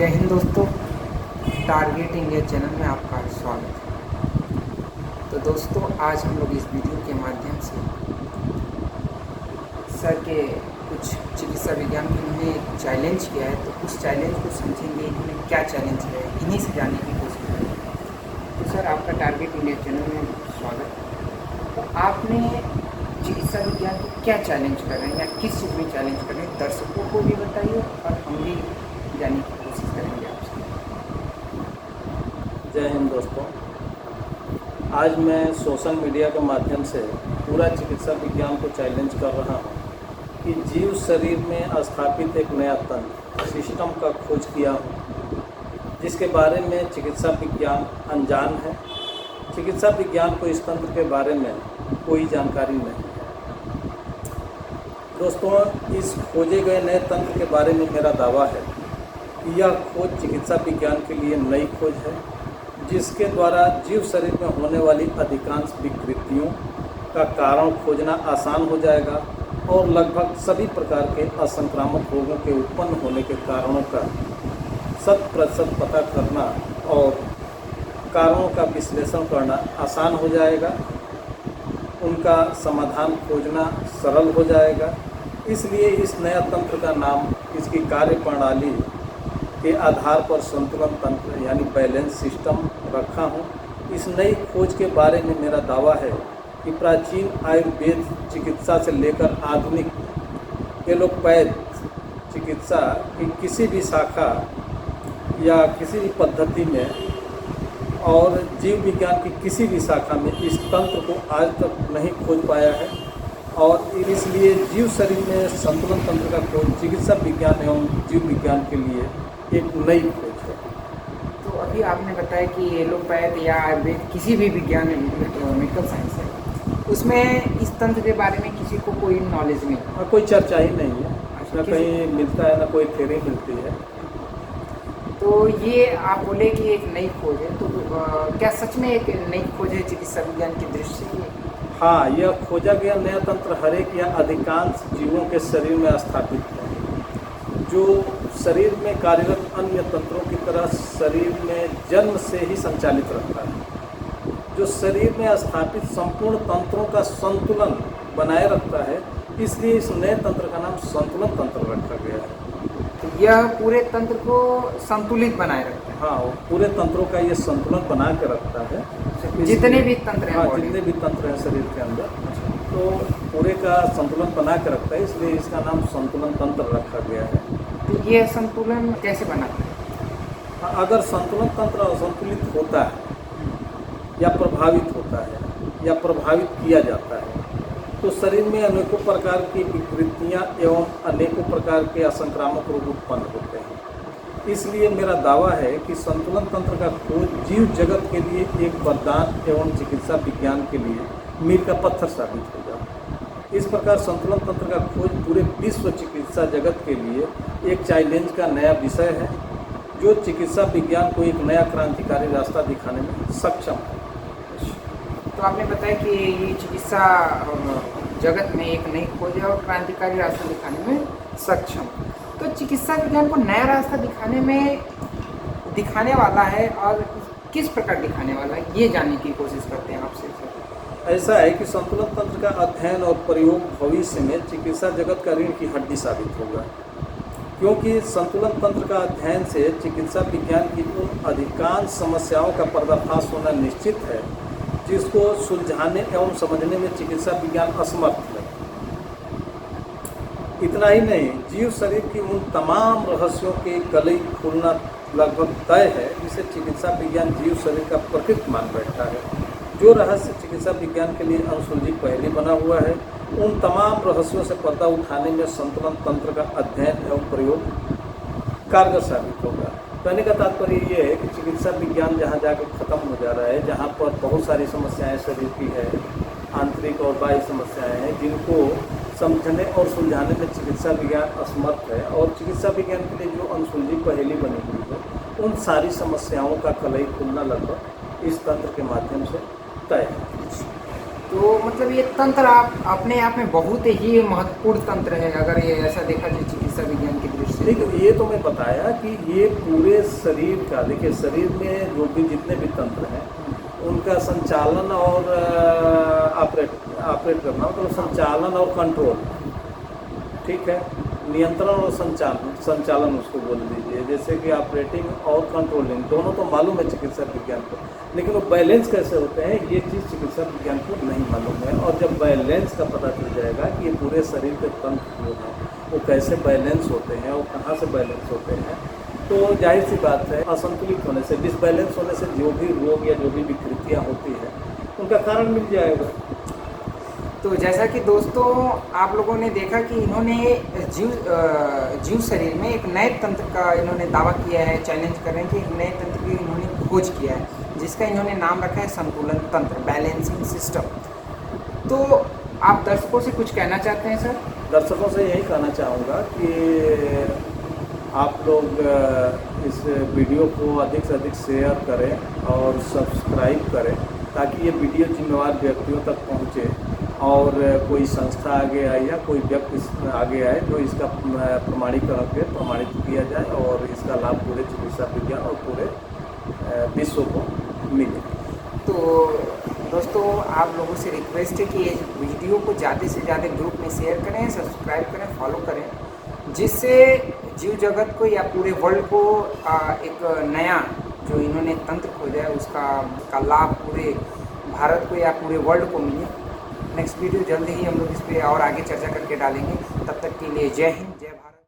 जय हिंद दोस्तों, target India channel में आपका स्वागत है। तो दोस्तों, आज हम लोग इस वीडियो के माध्यम से सर के कुछ चिकित्सा विज्ञान में इन्होंने एक चैलेंज किया है, तो उस चैलेंज को समझेंगे इन्होंने क्या चैलेंज है, इन्हीं से जानने की कोशिश करेंगे। तो सर, आपका टारगेट इंडिया चैनल में स्वागत है। तो आपने चिकित्सा विज्ञान को क्या चैलेंज कर रहे हैं या किस चीज़ में चैलेंज कर रहे हैं, दर्शकों को भी बताइए और हम भी जानने की कोशिश करेंगे आपसे। जय हिंद दोस्तों, आज मैं सोशल मीडिया के माध्यम से पूरा चिकित्सा विज्ञान को चैलेंज कर रहा हूँ कि जीव शरीर में स्थापित एक नया तंत्र सिस्टम का खोज किया हूँ, जिसके बारे में चिकित्सा विज्ञान अनजान है। चिकित्सा विज्ञान को इस तंत्र के बारे में कोई जानकारी नहीं है। दोस्तों, इस खोजे गए नए तंत्र के बारे में मेरा दावा है कि यह खोज चिकित्सा विज्ञान के लिए नई खोज है, जिसके द्वारा जीव शरीर में होने वाली अधिकांश विकृतियों का कारण खोजना आसान हो जाएगा और लगभग सभी प्रकार के असंक्रामक रोगों के उत्पन्न होने के कारणों का 100% पता करना और कारणों का विश्लेषण करना आसान हो जाएगा। उनका समाधान खोजना सरल हो जाएगा। इसलिए इस नया तंत्र का नाम इसकी कार्य प्रणाली के आधार पर संतुलन तंत्र यानी बैलेंस सिस्टम रखा हूँ। इस नई खोज के बारे में मेरा दावा है कि प्राचीन आयुर्वेद चिकित्सा से लेकर आधुनिक एलोपैथ चिकित्सा की किसी भी शाखा या किसी भी पद्धति में और जीव विज्ञान की किसी भी शाखा में इस तंत्र को आज तक नहीं खोज पाया है, और इसलिए जीव शरीर में संतुलन तंत्र का खोज चिकित्सा विज्ञान एवं जीव विज्ञान के लिए एक नई खोज है। तो अभी आपने बताया कि एलोपैथ या आयुर्वेद किसी भी विज्ञान मेडिकल साइंस है, उसमें इस तंत्र के बारे में किसी को कोई नॉलेज नहीं है, कोई चर्चा ही नहीं है। न कहीं मिलता है, न कोई थ्योरी मिलती है। तो ये आप बोले कि एक नई खोज है, तो क्या सच में एक नई खोज है चिकित्सा विज्ञान की दृष्टि से? हाँ, यह खोजा गया नया तंत्र हरेक या अधिकांश जीवों के शरीर में स्थापित है, जो शरीर में कार्यरत अन्य तंत्रों की तरह शरीर में जन्म से ही संचालित रहता है, जो शरीर में स्थापित संपूर्ण तंत्रों का संतुलन बनाए रखता है। इसलिए इस नए तंत्र का नाम संतुलन तंत्र रखा गया है। तो यह पूरे तंत्र को संतुलित बनाए रखता है। हाँ, पूरे तंत्रों का ये संतुलन बना के रखता है, जितने भी तंत्र हैं। हाँ, जितने भी तंत्र हैं शरीर के अंदर, तो पूरे का संतुलन बना के रखता है। इसलिए इसका नाम संतुलन तंत्र रखा गया है। तो ये संतुलन कैसे बनाता है? अगर संतुलन तंत्र असंतुलित होता है या प्रभावित होता है या प्रभावित किया जाता है, तो शरीर में अनेकों प्रकार की विकृतियाँ एवं अनेकों प्रकार के असंक्रामक रोग उत्पन्न होते हैं। इसलिए मेरा दावा है कि संतुलन तंत्र का खोज जीव जगत के लिए एक वरदान एवं चिकित्सा विज्ञान के लिए मील का पत्थर साबित होगा। इस प्रकार संतुलन तंत्र का खोज पूरे विश्व चिकित्सा जगत के लिए एक चैलेंज का नया विषय है, जो चिकित्सा विज्ञान को एक नया क्रांतिकारी रास्ता दिखाने में सक्षम है। तो आपने बताया कि ये चिकित्सा जगत में एक नई खोज है और क्रांतिकारी रास्ता दिखाने में सक्षम। तो चिकित्सा विज्ञान को नया रास्ता दिखाने वाला है, और किस प्रकार दिखाने वाला है, ये जानने की कोशिश करते हैं आपसे। ऐसा है कि संतुलन तंत्र का अध्ययन और प्रयोग भविष्य में चिकित्सा जगत का रीढ़ की हड्डी साबित होगा, क्योंकि संतुलन तंत्र का अध्ययन से चिकित्सा विज्ञान की उन अधिकांश समस्याओं का पर्दाफाश होना निश्चित है, जिसको सुलझाने एवं समझने में चिकित्सा विज्ञान असमर्थ है। इतना ही नहीं, जीव शरीर की उन तमाम रहस्यों के कलई खुलना लगभग तय है, जिसे चिकित्सा विज्ञान जीव शरीर का प्रकृति मान बैठा है। जो रहस्य चिकित्सा विज्ञान के लिए अनुसूची पहले बना हुआ है, उन तमाम रहस्यों से पर्दा उठाने में संतुलन तंत्र का अध्ययन एवं प्रयोग कारगर साबित होगा। कहने का तात्पर्य ये है कि चिकित्सा विज्ञान जहाँ जाकर ख़त्म हो जा रहा है, जहाँ पर बहुत सारी समस्याएं शरीर की है, आंतरिक और बाह्य समस्याएं हैं, जिनको समझने और सुलझाने में चिकित्सा विज्ञान असमर्थ है, और चिकित्सा विज्ञान के लिए जो अनुसूची पहली बनी हुई है, उन सारी समस्याओं का कलई खुलना लगभग इस तंत्र के माध्यम से तय है। तो मतलब ये तंत्र आप अपने आप में बहुत ही महत्वपूर्ण तंत्र है, अगर ये ऐसा देखा जाए चिकित्सा विज्ञान की दृष्टि से। ठीक है, ये तो मैं बताया कि ये पूरे शरीर का, देखिए शरीर में जो भी जितने भी तंत्र हैं उनका संचालन और ऑपरेट करना, मतलब संचालन और कंट्रोल, ठीक है, नियंत्रण और संचालन उसको बोल दीजिए। जैसे कि ऑपरेटिंग और कंट्रोलिंग दोनों तो मालूम है चिकित्सा विज्ञान को, लेकिन वो बैलेंस कैसे होते हैं ये चीज़ चिकित्सा विज्ञान को नहीं मालूम है। और जब बैलेंस का पता चल जाएगा कि ये पूरे शरीर के तंत्र जो हैं वो कैसे बैलेंस होते हैं और कहाँ से बैलेंस होते हैं, तो जाहिर सी बात है असंतुलित होने से, डिसबैलेंस होने से जो भी रोग या जो भी विकृतियाँ होती हैं उनका कारण मिल जाएगा। तो जैसा कि दोस्तों आप लोगों ने देखा कि इन्होंने जीव शरीर में एक नए तंत्र का इन्होंने दावा किया है, चैलेंज कर रहे हैं कि एक नए तंत्र की इन्होंने खोज किया है, जिसका इन्होंने नाम रखा है संतुलन तंत्र, बैलेंसिंग सिस्टम। तो आप दर्शकों से कुछ कहना चाहते हैं सर? दर्शकों से यही कहना चाहूँगा कि आप लोग इस वीडियो को अधिक से अधिक शेयर करें और सब्सक्राइब करें, ताकि ये वीडियो जिम्मेवार व्यक्तियों तक पहुँचे और कोई संस्था आगे आए या कोई व्यक्ति आगे आए जो इसका प्रमाणीकरण के प्रमाणित किया जाए और इसका लाभ पूरे चिकित्सा विज्ञान और पूरे विश्व को मिले। तो दोस्तों आप लोगों से रिक्वेस्ट है कि ये वीडियो को ज़्यादा से ज़्यादा ग्रुप में शेयर करें, सब्सक्राइब करें, फॉलो करें, जिससे जीव जगत को या पूरे वर्ल्ड को एक नया जो इन्होंने तंत्र खोजा है उसका लाभ पूरे भारत को या पूरे वर्ल्ड को मिले। नेक्स्ट वीडियो जल्द ही हम लोग इस पर और आगे चर्चा करके डालेंगे। तब तक के लिए जय हिंद, जय भारत।